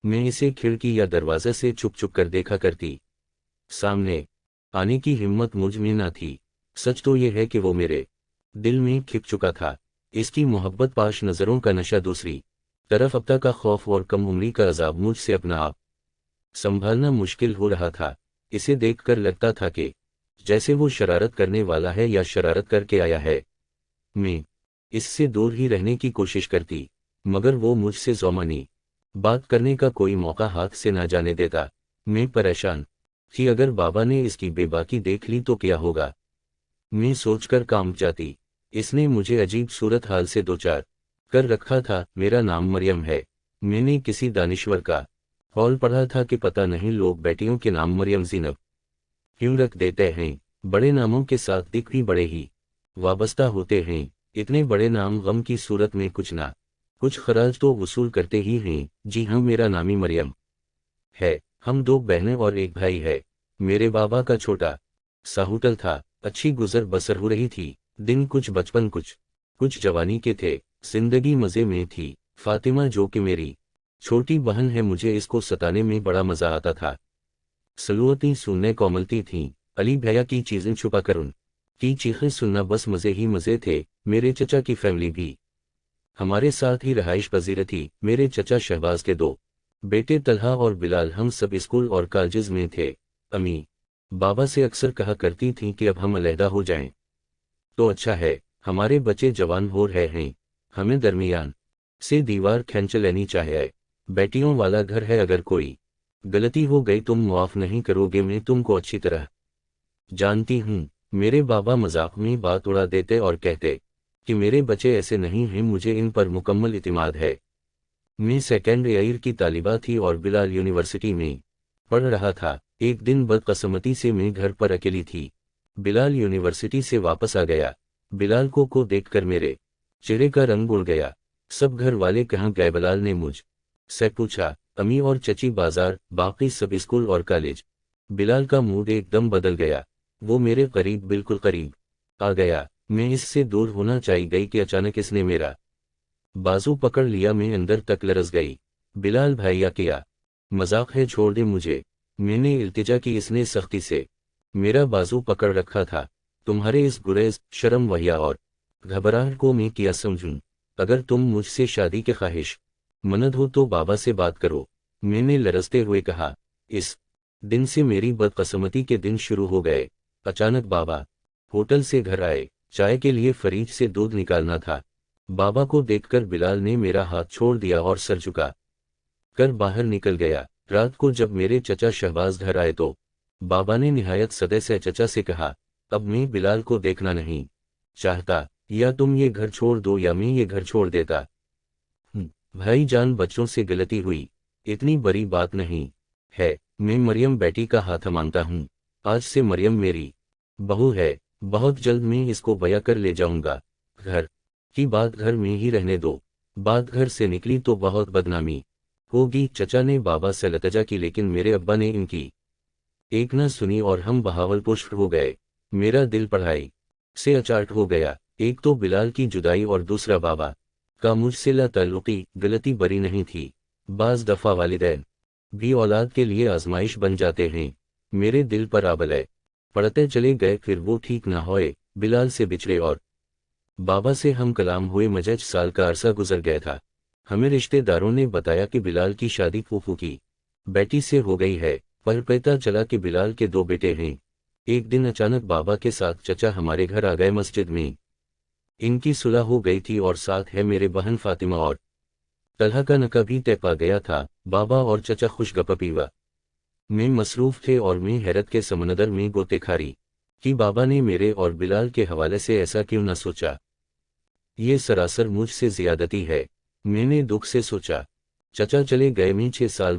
मैं इसे खिड़की या दरवाजे से छुप छुप कर देखा करती। सामने आने की हिम्मत मुझ में न थी। सच तो यह है कि वो मेरे दिल में खिप चुका था। इसकी मोहब्बत पाश नज़रों का नशा दूसरी तरफ अब तक का खौफ और कम उम्री का अजाब मुझसे अपना आप संभालना मुश्किल हो रहा था। इसे देखकर लगता था कि जैसे वो शरारत करने वाला है या शरारत करके आया है। मैं इससे दूर ही रहने की कोशिश करती, मगर वो मुझसे ज़ौमानी बात करने का कोई मौका हाथ से ना जाने देता। मैं परेशान थी, अगर बाबा ने इसकी बेबाकी देख ली तो क्या होगा। मैं सोचकर कांप जाती। इसने मुझे अजीब सूरत हाल से दो चार कर रखा था। मेरा नाम मरियम है। मैंने किसी दानिश्वर का कौल पढ़ा था कि पता नहीं लोग बेटियों के नाम मरियम ज़ीनब क्यों रख देते हैं। बड़े नामों के साथ दिख भी बड़े ही वाबस्ता होते हैं। इतने बड़े नाम गम की सूरत में कुछ ना कुछ खराज तो वसूल करते ही हैं। जी हाँ, मेरा नाम ही मरियम है। हम दो बहनें और एक भाई है। मेरे बाबा का छोटा सा होटल था। अच्छी गुजर बसर हो रही थी। दिन कुछ बचपन कुछ जवानी के थे। जिंदगी मजे में थी। फातिमा जो कि मेरी छोटी बहन है, मुझे इसको सताने में बड़ा मजा आता था। सलूअतें सुनने कोमलती थीं। अली भैया की चीजें छुपा कर उनकी चीखें सुनना बस मजे ही मजे थे। मेरे चचा की फैमिली भी हमारे साथ ही रहाइश पजीर थी। मेरे चचा शहबाज के दो बेटे तलहा और बिलाल, हम सब स्कूल और कॉलेजेस में थे। अम्मी बाबा से अक्सर कहा करती थीं कि अब हम अलहदा हो जाएं तो अच्छा है। हमारे बच्चे जवान हो रहे हैं, हमें दरमियान से दीवार खींच लेनी चाहिए। बेटियों वाला घर है, अगर कोई गलती हो गई तुम माफ नहीं करोगे, मैं तुमको अच्छी तरह जानती हूँ। मेरे बाबा मजाक में बात उड़ा देते और कहते कि मेरे बच्चे ऐसे नहीं हैं, मुझे इन पर मुकम्मल इतिमाद है। मैं सेकेंड ईयर की तालिबा थी और बिलाल यूनिवर्सिटी में पढ़ रहा था। एक दिन बदकिस्मती से मैं घर पर अकेली थी। बिलाल यूनिवर्सिटी से वापस आ गया। बिलाल को देखकर मेरे चेहरे का रंग उड़ गया। सब घर वाले कहाँ गए, बिलाल ने मुझ से पूछा। अम्मी और चची बाजार, बाकी सब स्कूल और कॉलेज। बिलाल का मूड एकदम बदल गया। वो मेरे करीब, बिल्कुल करीब आ गया। मैं इससे दूर होना चाह गई कि अचानक इसने मेरा बाजू पकड़ लिया। मैं अंदर तक लरस गई। बिलाल भैया, क्या मजाक है, छोड़ दे मुझे। मैंने इल्तिजा की। इसने सख्ती से मेरा बाजू पकड़ रखा था। तुम्हारे इस गुरेज, शर्म, वहिया और घबराहट को मैं क्या समझूं। अगर तुम मुझसे शादी के ख्वाहिश मनद हो तो बाबा से बात करो, मैंने लरसते हुए कहा। इस दिन से मेरी बदकिस्मती के दिन शुरू हो गए। अचानक बाबा होटल से घर आए। चाय के लिए फ्रिज से दूध निकालना था। बाबा को देखकर बिलाल ने मेरा हाथ छोड़ दिया और सर झुका कर बाहर निकल गया। रात को जब मेरे चचा शहबाज घर आए तो बाबा ने निहायत सदय से चचा से कहा, अब मैं बिलाल को देखना नहीं चाहता, या तुम ये घर छोड़ दो या मैं ये घर छोड़ देता। भाईजान, बच्चों से गलती हुई, इतनी बड़ी बात नहीं है। मैं मरियम बेटी का हाथ मांगता हूँ। आज से मरियम मेरी बहू है। बहुत जल्द मैं इसको बया कर ले जाऊंगा। घर की बात घर में ही रहने दो। बात घर से निकली तो बहुत बदनामी होगी। चचा ने बाबा से लतजा की, लेकिन मेरे अब्बा ने इनकी एक न सुनी और हम बहावलपुर हो गए। मेरा दिल पढ़ाई से अचाट हो गया। एक तो बिलाल की जुदाई और दूसरा बाबा का मुझसे ताल्लुकी। गलती बरी नहीं थी। बाज दफा वालिदैन भी औलाद के लिए आजमाइश बन जाते हैं। मेरे दिल पर आबले पढ़ते चले गए। फिर वो ठीक ना होए, बिलाल से बिछड़े और बाबा से हम कलाम हुए। मजज साल का अरसा गुजर गया था। हमें रिश्तेदारों ने बताया कि बिलाल की शादी फूफू की बेटी से हो गई है, पर पता चला कि बिलाल के दो बेटे हैं। एक दिन अचानक बाबा के साथ चचा हमारे घर आ गए। मस्जिद में इनकी सुलह हो गई थी और साथ है मेरे बहन फातिमा और तलहा का नका भी तय पा गया था। बाबा और चचा खुशगपीवा में मसरूफ थे और मैं हैरत के समंदर में गोतेखारी कि बाबा ने मेरे और बिलाल के हवाले से ऐसा क्यों न सोचा। ये सरासर मुझसे ज्यादती है, मैंने दुख से सोचा। चचा चले गए। मैं 6 साल